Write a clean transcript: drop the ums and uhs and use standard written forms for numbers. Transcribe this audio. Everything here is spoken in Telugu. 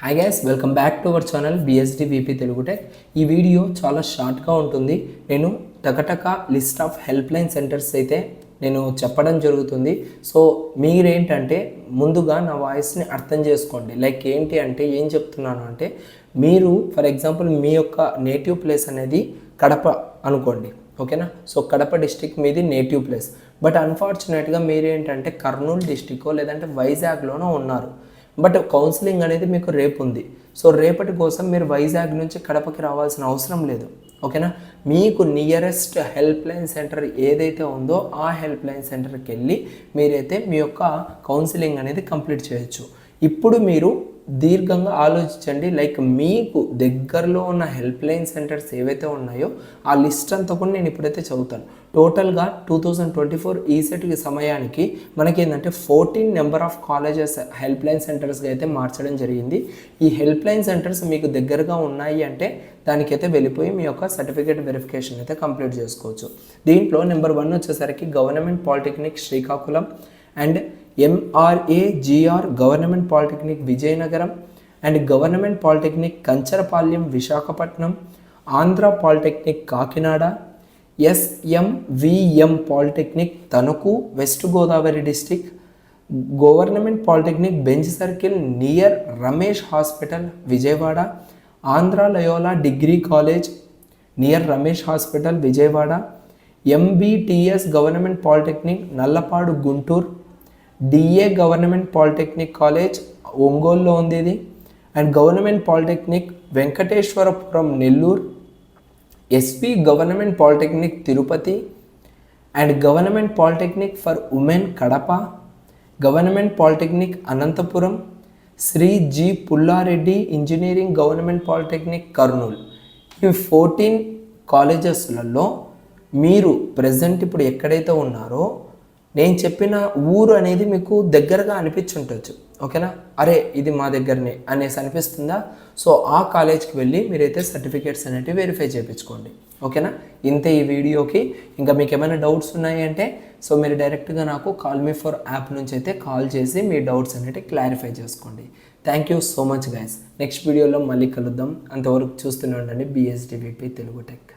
Hi guys, welcome back to our channel BSD VP Telugu tech. ఈ వీడియో చాలా షార్ట్గా ఉంటుంది. నేను టకటక list of help line centres అయితే నేను చెప్పడం జరుగుతుంది. సో మీరేంటంటే ముందుగా నా వాయిస్ని అర్థం చేసుకోండి. లైక్ ఏంటి అంటే ఏం చెప్తున్నాను అంటే, మీరు ఫర్ ఎగ్జాంపుల్ మీ యొక్క నేటివ్ ప్లేస్ అనేది కడప అనుకోండి, ఓకేనా. సో కడప డిస్టిక్ మీది నేటివ్ ప్లేస్, బట్ అన్ఫార్చునేట్గా మీరేంటంటే కర్నూలు డిస్టిక్ లేదంటే వైజాగ్లోనో ఉన్నారు. బట్ కౌన్సిలింగ్ అనేది మీకు రేపు ఉంది. సో రేపటి కోసం మీరు వైజాగ్ నుంచి కడపకి రావాల్సిన అవసరం లేదు, ఓకేనా. మీకు నియరెస్ట్ హెల్ప్ లైన్ సెంటర్ ఏదైతే ఉందో ఆ హెల్ప్ లైన్ సెంటర్కి వెళ్ళి మీరైతే మీ యొక్క కౌన్సిలింగ్ అనేది కంప్లీట్ చేయొచ్చు. ఇప్పుడు మీరు దీర్ఘంగా ఆలోచించండి. లైక్ మీకు దగ్గరలో ఉన్న హెల్ప్ లైన్ సెంటర్స్ ఏవైతే ఉన్నాయో ఆ లిస్ట్ అంతా కూడా నేను ఇప్పుడైతే చదువుతాను. టోటల్గా 2024 ఈసెట్కి సమయానికి మనకి ఏంటంటే 14 number of colleges help line సెంటర్స్గా అయితే మార్చడం జరిగింది. ఈ హెల్ప్ లైన్ సెంటర్స్ మీకు దగ్గరగా ఉన్నాయి అంటే దానికైతే వెళ్ళిపోయి మీ యొక్క సర్టిఫికేట్ వెరిఫికేషన్ అయితే కంప్లీట్ చేసుకోవచ్చు. దీంట్లో నెంబర్ 1 వచ్చేసరికి government polytechnic Srikakulam and MRAGR government polytechnic Vizianagaram and government polytechnic Kancharapalem Visakhapatnam, Andhra polytechnic Kakinada, SMVM polytechnic Tanuku west Godavari district, government polytechnic Benz circle near Ramesh hospital Vijayawada, Andhra Loyola degree college near Ramesh hospital Vijayawada, MBTS government polytechnic Nallapadu Guntur, DA government polytechnic college ఒంగోలులో ఉంది ఇది, and government polytechnic Venkateswarapuram Nellore, SP government polytechnic Tirupati and government polytechnic for women Kadapa, government polytechnic Anantapuram, Shri G Pullareddy engineering government polytechnic Kurnool. ఈ 14 కాలేజెస్లలో మీరు ప్రజెంట్ ఇప్పుడు ఎక్కడైతే ఉన్నారో నేను చెప్పిన ఊరు అనేది మీకు దగ్గరగా అనిపించుండొచ్చు, ఓకేనా. అరే ఇది మా దగ్గరనే అనేసి అనిపిస్తుందా? సో ఆ కాలేజ్కి వెళ్ళి మీరైతే సర్టిఫికేట్స్ అనేవి వెరిఫై చేయించుకోండి, ఓకేనా. ఇంతే ఈ వీడియోకి. ఇంకా మీకు ఏమైనా డౌట్స్ ఉన్నాయి అంటే సో మీరు డైరెక్ట్గా నాకు కాల్ మీ ఫర్ యాప్ నుంచి అయితే కాల్ చేసి మీ డౌట్స్ అనేవి క్లారిఫై చేసుకోండి. Thank you so much guys. Next వీడియోలో మళ్ళీ కలుద్దాం. అంతవరకు చూస్తూనే ఉండండి బిఎస్డి విపి తెలుగు టెక్.